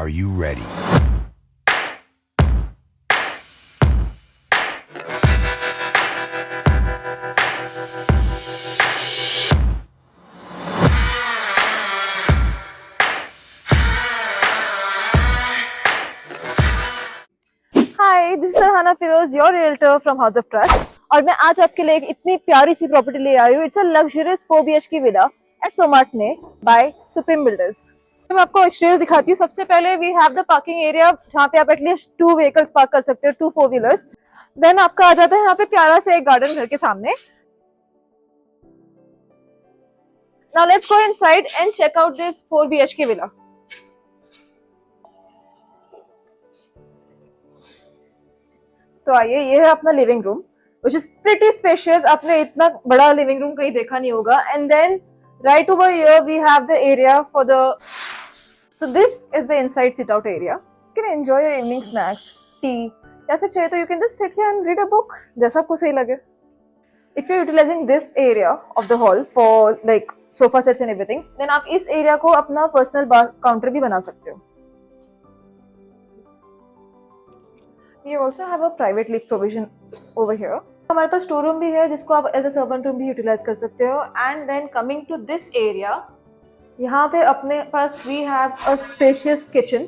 Are you ready? Hi, this is Rehana Firoz, your realtor from House of Trust. और मैं आज आपके लिए एक इतनी प्यारी सी प्रॉपर्टी ले आई हूँ। It's a luxurious 4 BHK villa at Somatne by Supreme Builders. तो मैं आपको एक्सटीरियर दिखाती हूँ। सबसे पहले we have the parking area, जहाँ पे आप एटलीस्ट 2 व्हीकल्स पार्क कर सकते हो, 2 4 व्हीलर्स। देन आपका आ जाता है यहाँ पे प्यारा सा एक गार्डन घर के सामने। Now let's go inside and check out this 4 BHK villa. तो आइए, ये है अपना living room which is pretty spacious। आपने इतना बड़ा लिविंग रूम कहीं देखा नहीं होगा। And then right over here we have the area for the, so this is the inside sit out area। You can enjoy your evening snacks, tea, या फिर चाहिए तो you can just sit here and read a book, जैसा आपको सही लगे। If you're utilizing this area of the hall for like sofa sets and everything, then आप इस एरिया को अपना पर्सनल काउंटर भी बना सकते हो। We also have a private lift provision over here। हमारे पास स्टोर रूम भी है, जिसको आप एज अ सर्वेंट रूम भी यूटिलाइज कर सकते हो। And then coming to this area, यहाँ पे अपने पास we have a spacious kitchen,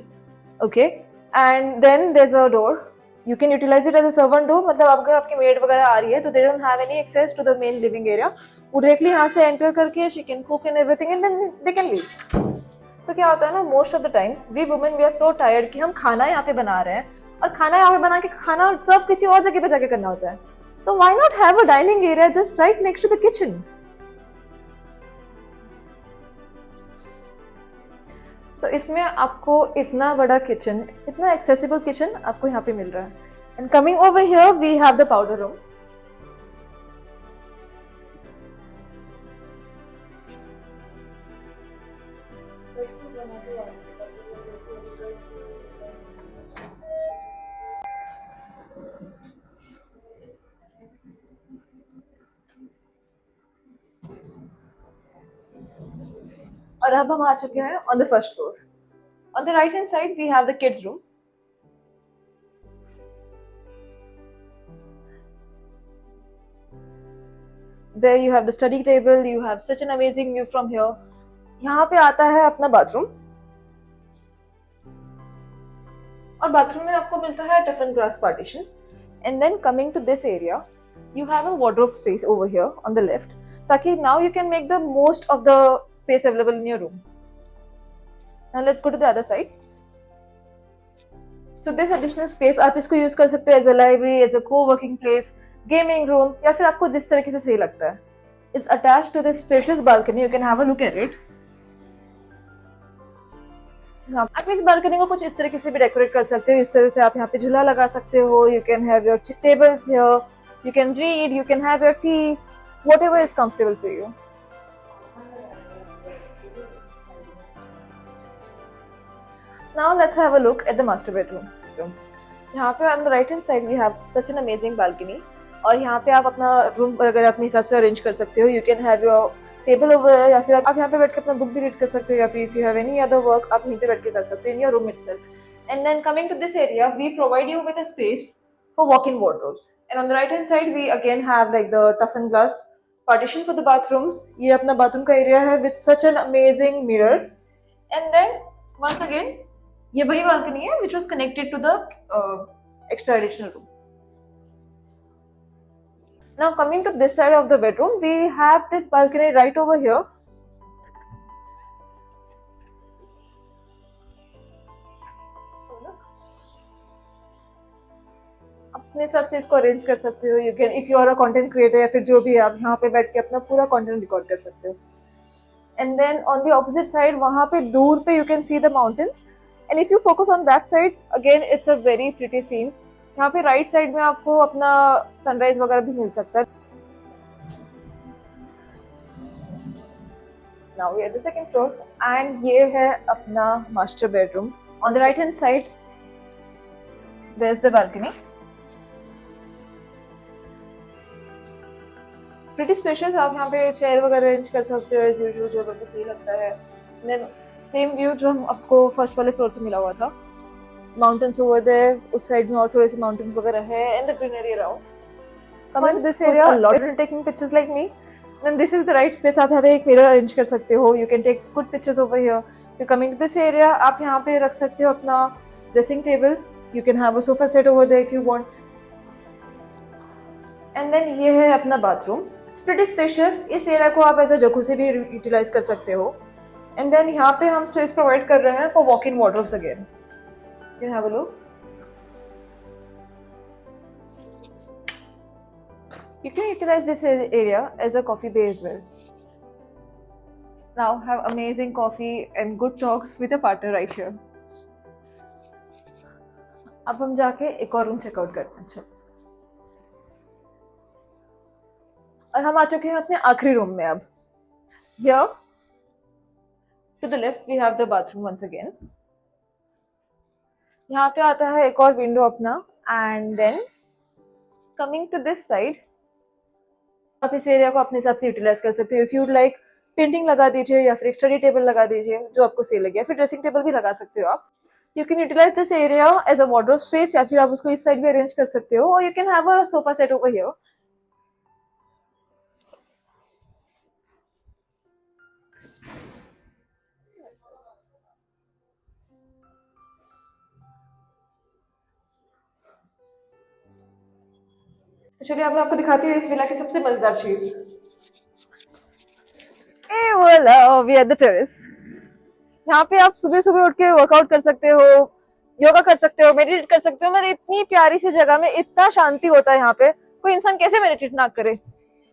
okay. And then there is a door, you can utilize it as a servant door. मतलब अगर आपकी मेड वगैरह आ रही है तो they don't have any access to the main living area. वो directly यहाँ से एंटर करके she can cook and everything and then they can leave. तो क्या होता है ना, most of the time we women we are so tired कि हम खाना यहाँ पे बना रहे हैं, और खाना यहाँ पे बना के खाना सर्व किसी और जगह पे जाके करना होता है। तो why not have a dining area just right next to the kitchen. So इसमें आपको इतना बड़ा किचन, इतना एक्सेसिबल किचन आपको यहाँ पे मिल रहा है। And coming over here we have the powder room. और अब हम आ चुके हैं on the first floor. On the right hand side we have the kids room. There you have the study table, you have such an amazing view from here। यहाँ पे आता है अपना बाथरूम, और बाथरूम में आपको मिलता है tough and glass partition. And then coming to this area you have a wardrobe space over here on the left, ताकि now you can make the most of the space available in your room. Now let's go to the other side. So this additional space आप इसको use कर सकते हो as a library, as a coworking place, gaming room, या फिर आपको जिस तरीके से सही लगता है। It's attached to this spacious balcony, you can have a look at it. आप इस बालकनी को कुछ इस तरीके से भी डेकोरेट कर सकते हो। इस तरह से आप यहाँ पे झूला लगा सकते हो। You can have your tables here, you can read, you can have your T, whatever is comfortable for you। Now let's have a look at the master bedroom। यहाँ पे on the right hand side we have such an amazing balcony, और यहाँ पे आप अपना room अगर अपने हिसाब से अरेंज कर सकते हो। You can have your table over, या फिर आप यहाँ पे बैठ के अपना बुक भी रीड कर सकते हो, या फिर if you have any other work आप यहीं पे बैठ के कर सकते हो in your room itself. And then coming to this area we provide you with a space for walk-in wardrobes। And on the right hand side we again have like the tough and glass partition for the bathrooms। ये अपना bathroom का area है with such an amazing mirror। And then once again ये वही balcony है which was connected to the extra additional room। Now coming to this side of the bedroom we have this balcony right over here। अपने हिसाब से इसको arrange कर सकते हो। You can if you are a content creator, या फिर जो भी आप यहाँ पे बैठ के अपना पूरा कंटेंट रिकॉर्ड कर सकते हो। And then on the opposite side वहाँ पे दूर पे you can see the mountains. And if you focus on that side again it's a very pretty scene. यहाँ पे राइट साइड में आपको अपना सनराइज वगैरह भी मिल सकता है। Now we are the second floor, and ये है अपना master bedroom. On the right hand side there is the balcony. Pretty spacious. आप यहाँ पे चेयर वगैरह अरेंज कर सकते हो एज यूजुअल, जो आपको सही लगता है। देन सेम व्यू जो हम आपको फर्स्ट वाले फ्लोर से मिला हुआ था. Mountains over there, उस साइड में और थोड़े से mountains वगैरह है and the greenery around. Coming to this area, a lot of taking pictures like me. Then this is the right space. आप यहाँ पे एक mirror arrange कर सकते हो. You can take good pictures over here. You're coming to this area, आप यहाँ पे रख सकते हो अपना dressing table. You can have a sofa set over there if you want. And then ये है अपना bathroom. It's pretty spacious. इस area को आप ऐसा जगूसी भी utilize कर सकते हो. And then यहाँ पे हम space provide कर रहे हैं for walk-in wardrobes again. You can have a look. You can utilize this area as a coffee bay as well. Now have amazing coffee and good talks with a partner right here. अब हम जाके एक और room checkout करते हैं. अच्छा, और हम आ चुके हैं अपने आखिरी रूम में. अब here to the left we have the bathroom once again. यहाँ पे आता है एक और विंडो अपना. And then coming to this side, आप इस एरिया को अपने हिसाब से यूटिलाइज कर सकते हो. इफ यू लाइक पेंटिंग लगा दीजिए या फिर एक स्टडी टेबल लगा दीजिए जो आपको सही लगे, या फिर ड्रेसिंग टेबल भी लगा सकते हो आप. You can utilise this area as a wardrobe space, या फिर आप उसको इस साइड भी अरेंज कर सकते हो. और you can have a sofa set over here. चलिए अब मैं आपको दिखाती हूँ इस विला की सबसे मजेदार चीज. ए वाला वी आर द टेरेस. यहाँ पे आप सुबह सुबह उठ के वर्कआउट कर सकते हो, योगा कर सकते हो, मेडिटेट कर सकते हो. मतलब इतनी प्यारी सी जगह में इतना शांति होता है यहाँ पे, कोई इंसान कैसे मेडिटेट ना करे.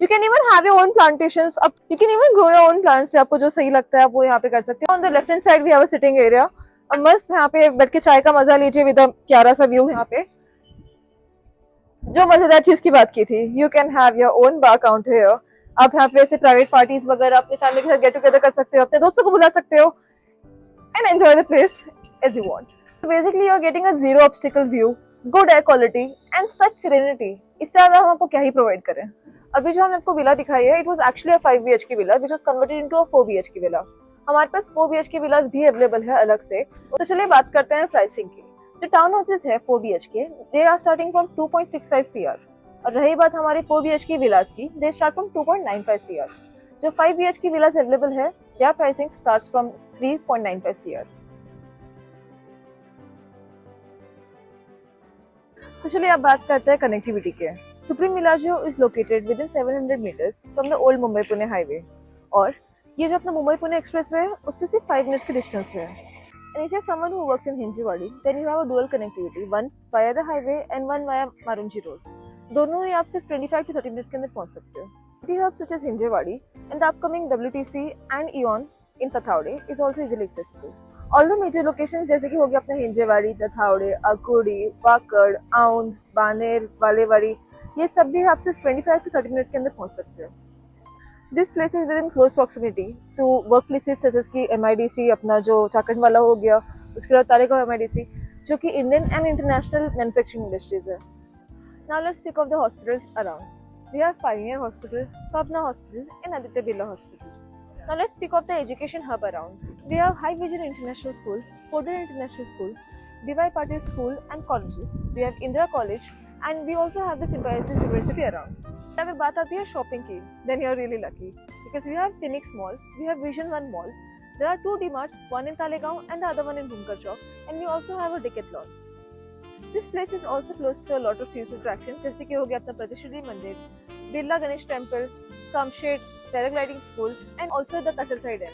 You can even have your own plantations. You can even grow your own plants. आपको जो सही लगता है आप वो यहाँ पे कर सकते हो. On the left hand side we have a sitting area. अब मस्त यहाँ पे बैठ के चाय का मजा लीजिए विद अ प्यारा सा व्यू. यहाँ पे जो मजेदार चीज की बात की थी, you can have your own bar counter here. आप यहाँ पे ऐसे प्राइवेट पार्टीज वगैरह अपनी फैमिली के साथ गेट टुगेदर कर सकते हो, अपने दोस्तों को बुला सकते हो and enjoy the place as you want. So basically you are getting a zero obstacle view, good air quality and such serenity. इससे ज़्यादा हम आपको क्या ही प्रोवाइड करें. अभी जो हमने आपको विला दिखाई है, it was actually a 5 BHK villa which was converted into a 4 BHK villa. हमारे पास 4 BHK villas भी अवेलेबल है अलग से. तो चलिए बात करते हैं प्राइसिंग की. जो टाउन हाउसेस है 4 BHK, they are starting from 2.65 CR. और रही बात हमारी 4 BHK villas की, they start from 2.95 CR. जो 5 BHK villas अवेलेबल है, their pricing starts from 3.95 CR. तो चलिए अब बात करते हैं कनेक्टिविटी के. Supreme Villagio is located within 700 metres from the old Mumbai Pune highway. और ये जो अपना मुंबई पुणे एक्सप्रेसवे है उससे सिर्फ 5 मिनट्स के डिस्टेंस पे है. And if you are someone who works in Hinjewadi, then you have a dual connectivity, one via the highway and one via Marunji road. दोनों ही आप सिर्फ 25 to 30 मिनट्स के अंदर पहुंच सकते हो. City hubs such as Hinjewadi and the upcoming WTC and Eon in Tathawade is also easily accessible. All the major locations जैसे कि हो गया अपना हिंजेवाड़ी, तथावड़े, अकुड़ी, वाकड़, आउंद, बानेर, वालेवाड़ी, ये सब भी आप सिर्फ 25 to 30 मिनट्स के अंदर पहुंच सकते हो. This place is within close proximity to workplaces such as कि MIDC अपना जो चाकंड वाला हो गया, उसके बाद तालेगांव MIDC जो कि Indian and international manufacturing industries है. Now let's speak of the hospitals around. We have Pioneer Hospital, Pabna Hospital and Aditya Birla Hospital. Now let's speak of the education hub around. We have High Vision International School, Fordham International School, D.Y. Patil School and colleges. We have Indira College and we also have the Symbiosis University around. Now बात आती है shopping की, then you are really lucky because we have Phoenix Mall, we have Vision One Mall. There are 2 D-Marts, one in Talegaon and the other one in Bhunkar Chowk, and we also have a Decathlon. This place is also close to a lot of tourist attractions जैसे कि हो गया अपना प्रतिष्ठित मंदिर, Birla Ganesh temple, Kamshet paragliding school and also the Kasarsai and.